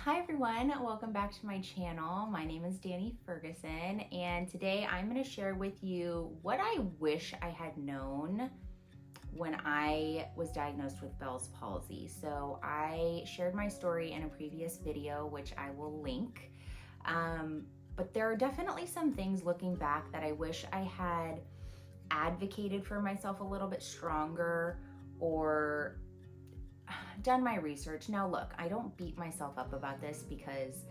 Hi everyone, welcome back to my channel. My name is Dani Ferguson, and today I'm going to share with you what I wish I had known when I was diagnosed with Bell's palsy. So I shared my story in a previous video, which I will link. But there are definitely some things looking back that I wish I had advocated for myself a little bit stronger or done my research. Now look, I don't beat myself up about this because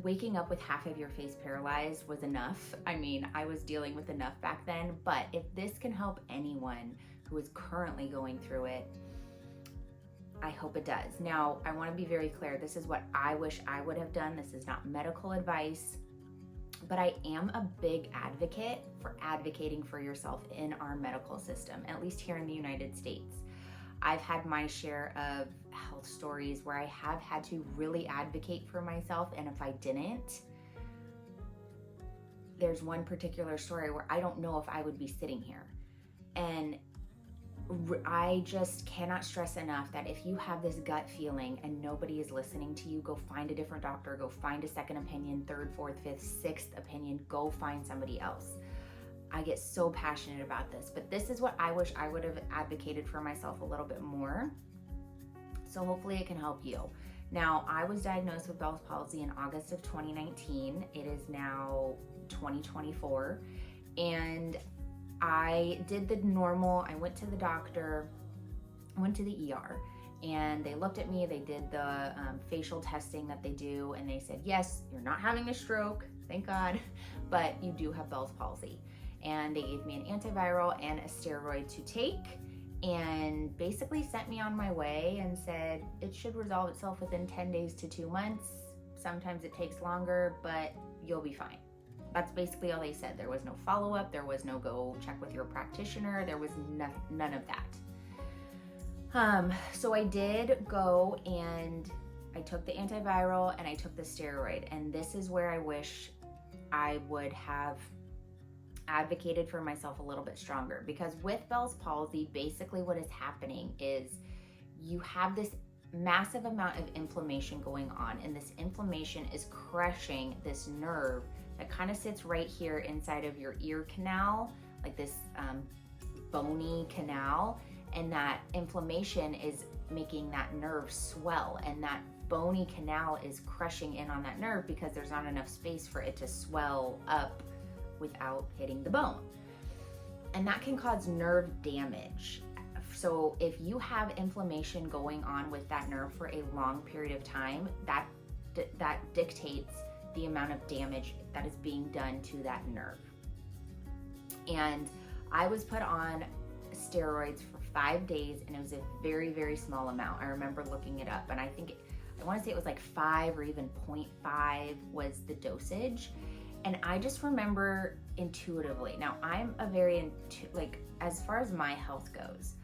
waking up with half of your face paralyzed was enough. I mean, I was dealing with enough back then, but if this can help anyone who is currently going through it, I hope it does. Now, I want to be very clear. This is what I wish I would have done. This is not medical advice, but I am a big advocate for advocating for yourself in our medical system, at least here in the United States. I've had my share of health stories where I have had to really advocate for myself, and if I didn't, there's one particular story where I don't know if I would be sitting here. And I just cannot stress enough that if you have this gut feeling and nobody is listening to you, go find a different doctor, go find a second opinion, third, fourth, fifth, sixth opinion, go find somebody else. I get so passionate about this, but this is what I wish I would have advocated for myself a little bit more. So hopefully it can help you. Now, I was diagnosed with Bell's palsy in August of 2019. It is now 2024. And I did the normal, I went to the doctor, I went to the ER, and they looked at me, they did the facial testing that they do, and they said, yes, you're not having a stroke, thank God, but you do have Bell's palsy. And they gave me an antiviral and a steroid to take and basically sent me on my way and said it should resolve itself within 10 days to 2 months. Sometimes it takes longer, but you'll be fine. That's basically all they said. There was no follow-up, there was no go check with your practitioner, there was none of that. So I did go and I took the antiviral and I took the steroid, and this is where I wish I would have advocated for myself a little bit stronger, because with Bell's palsy, basically what is happening is you have this massive amount of inflammation going on, and this inflammation is crushing this nerve that kind of sits right here inside of your ear canal, like this bony canal, and that inflammation is making that nerve swell, and that bony canal is crushing in on that nerve because there's not enough space for it to swell up without hitting the bone. And that can cause nerve damage. So if you have inflammation going on with that nerve for a long period of time, that dictates the amount of damage that is being done to that nerve. And I was put on steroids for 5 days, and it was a very, very small amount. I remember looking it up, and I want to say it was like 5 or even 0.5 was the dosage. And I just remember intuitively. Now, I'm a very, as far as my health goes,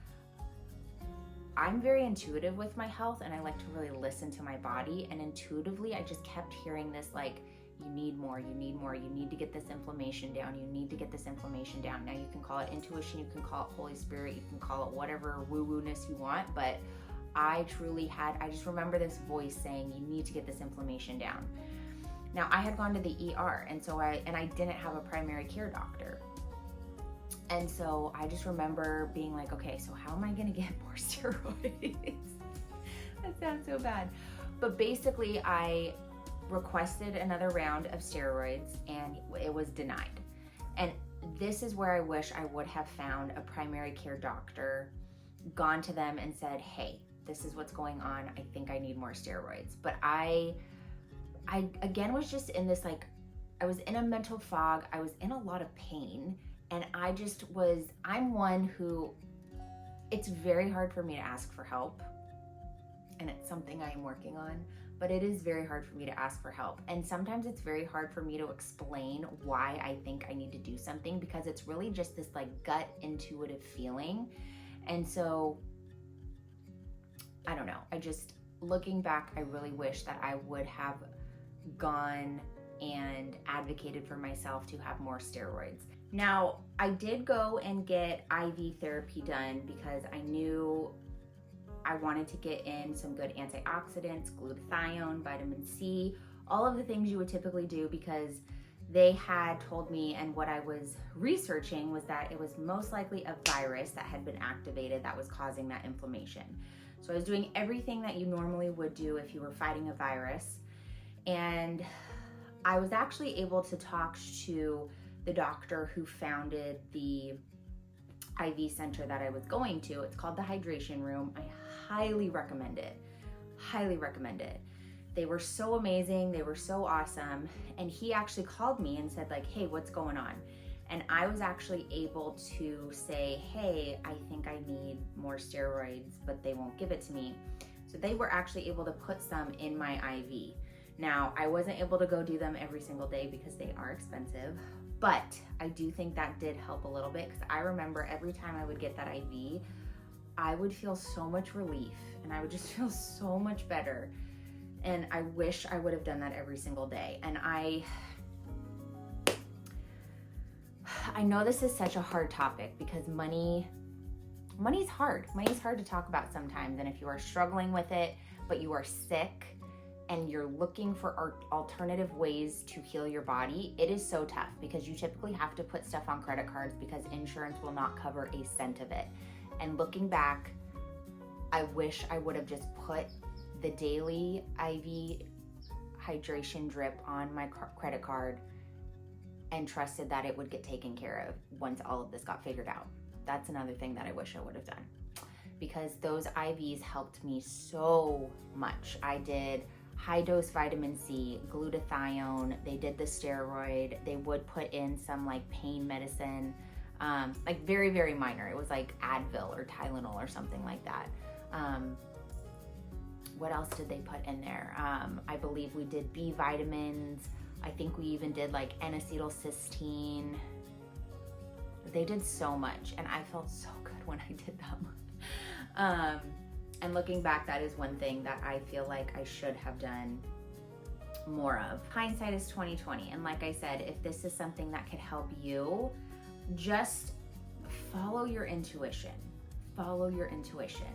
I'm very intuitive with my health, and I like to really listen to my body. And intuitively, I just kept hearing this, like, you need more, you need more, you need to get this inflammation down, you need to get this inflammation down. Now, you can call it intuition, you can call it Holy Spirit, you can call it whatever woo-woo-ness you want, but I just remember this voice saying, you need to get this inflammation down. Now, I had gone to the ER, and I didn't have a primary care doctor. And so I just remember being like, okay, so how am I gonna get more steroids? That sounds so bad. But basically, I requested another round of steroids, and it was denied. And this is where I wish I would have found a primary care doctor, gone to them and said, hey, this is what's going on, I think I need more steroids. But I again was just in this, like, I was in a mental fog, I was in a lot of pain, and I'm one who, it's very hard for me to ask for help, and it's something I am working on, but it is very hard for me to ask for help. And sometimes it's very hard for me to explain why I think I need to do something, because it's really just this, like, gut intuitive feeling. And so, I don't know, looking back, I really wish that I would have gone and advocated for myself to have more steroids. Now, I did go and get IV therapy done because I knew I wanted to get in some good antioxidants, glutathione, vitamin C, all of the things you would typically do, because they had told me, and what I was researching was that it was most likely a virus that had been activated that was causing that inflammation. So I was doing everything that you normally would do if you were fighting a virus. And I was actually able to talk to the doctor who founded the IV center that I was going to. It's called the Hydration Room. I highly recommend it. Highly recommend it. They were so amazing. They were so awesome. And he actually called me and said like, hey, what's going on? And I was actually able to say, hey, I think I need more steroids, but they won't give it to me. So they were actually able to put some in my IV. Now, I wasn't able to go do them every single day because they are expensive, but I do think that did help a little bit, because I remember every time I would get that IV, I would feel so much relief and I would just feel so much better. And I wish I would have done that every single day. And I know this is such a hard topic because money's hard. Money's hard to talk about sometimes. And if you are struggling with it, but you are sick and you're looking for alternative ways to heal your body, it is so tough because you typically have to put stuff on credit cards because insurance will not cover a cent of it. And looking back, I wish I would have just put the daily IV hydration drip on my credit card and trusted that it would get taken care of once all of this got figured out. That's another thing that I wish I would have done, because those IVs helped me so much. I did high dose vitamin C, glutathione, they did the steroid, they would put in some like pain medicine, like very, very minor. It was like Advil or Tylenol or something like that. What else did they put in there? I believe we did B vitamins. I think we even did like N-acetylcysteine. They did so much and I felt so good when I did them. And looking back, that is one thing that I feel like I should have done more of. Hindsight is 20/20. And like I said, if this is something that could help you, just follow your intuition. Follow your intuition.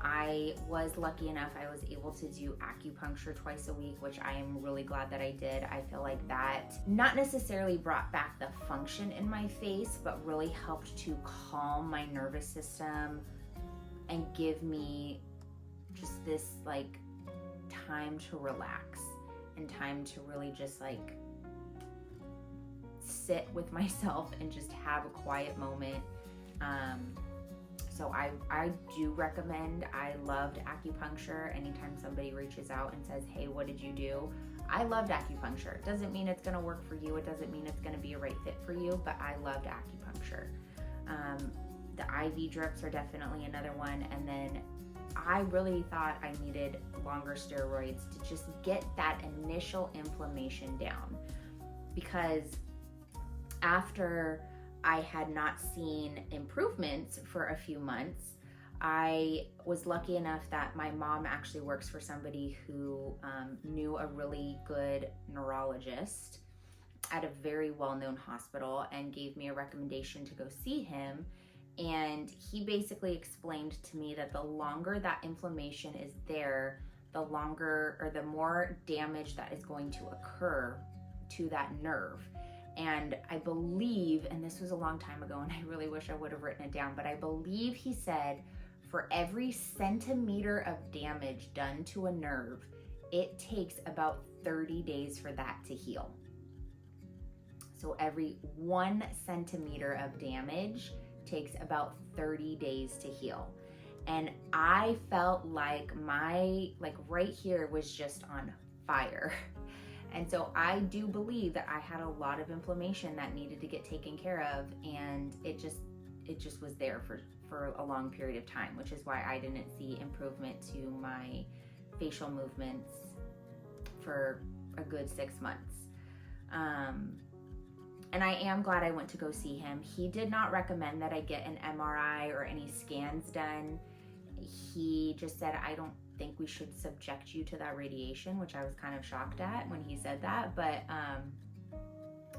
I was lucky enough, I was able to do acupuncture twice a week, which I am really glad that I did. I feel like that not necessarily brought back the function in my face, but really helped to calm my nervous system and give me just this like time to relax and time to really just like sit with myself and just have a quiet moment. So I do recommend, I loved acupuncture. Anytime somebody reaches out and says, hey, what did you do? I loved acupuncture. It doesn't mean it's gonna work for you. It doesn't mean it's gonna be a right fit for you, but I loved acupuncture. The IV drips are definitely another one. And then I really thought I needed longer steroids to just get that initial inflammation down, because after I had not seen improvements for a few months, I was lucky enough that my mom actually works for somebody who knew a really good neurologist at a very well-known hospital and gave me a recommendation to go see him. And he basically explained to me that the longer that inflammation is there, the longer or the more damage that is going to occur to that nerve. And I believe, and this was a long time ago and I really wish I would have written it down, but I believe he said for every centimeter of damage done to a nerve, it takes about 30 days for that to heal. So every 1 centimeter of damage takes about 30 days to heal. And I felt like my, like right here was just on fire. And so I do believe that I had a lot of inflammation that needed to get taken care of, and it just was there for a long period of time, which is why I didn't see improvement to my facial movements for a good 6 months. And I am glad I went to go see him. He did not recommend that I get an MRI or any scans done. He just said, I don't think we should subject you to that radiation, which I was kind of shocked at when he said that. But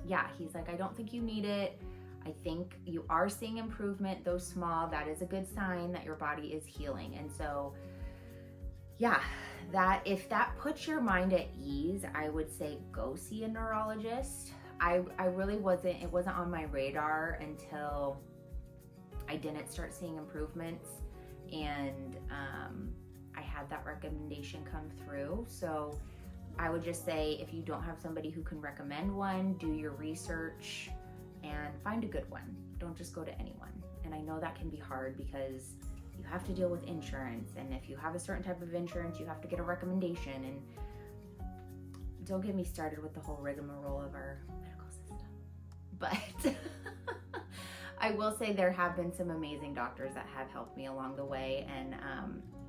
yeah, he's like, I don't think you need it. I think you are seeing improvement, though small. That is a good sign that your body is healing. And so yeah, that if that puts your mind at ease, I would say go see a neurologist. I really wasn't, it wasn't on my radar until I didn't start seeing improvements, and I had that recommendation come through. So I would just say, if you don't have somebody who can recommend one, do your research and find a good one. Don't just go to anyone. And I know that can be hard because you have to deal with insurance, and if you have a certain type of insurance, you have to get a recommendation, and don't get me started with the whole rigmarole of our medical system. But I will say there have been some amazing doctors that have helped me along the way, and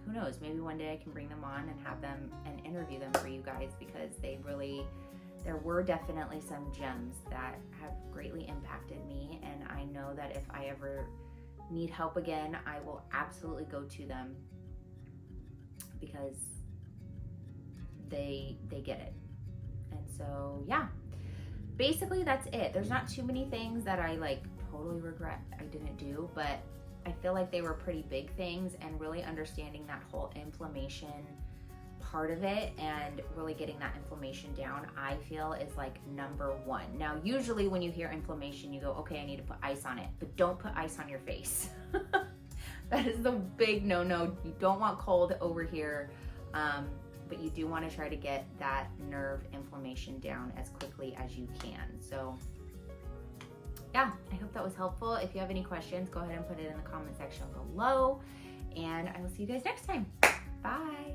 who knows, maybe one day I can bring them on and have them and interview them for you guys, because there were definitely some gems that have greatly impacted me, and I know that if I ever need help again, I will absolutely go to them, because they get it. And so yeah, basically that's it. There's not too many things that I like totally regret I didn't do, but I feel like they were pretty big things, and really understanding that whole inflammation part of it and really getting that inflammation down, I feel is like number one. Now, usually when you hear inflammation, you go, okay, I need to put ice on it, but don't put ice on your face. That is the big no-no. You don't want cold over here, but you do want to try to get that nerve inflammation down as quickly as you can. So yeah, I hope that was helpful. If you have any questions, go ahead and put it in the comment section below, and I will see you guys next time. Bye.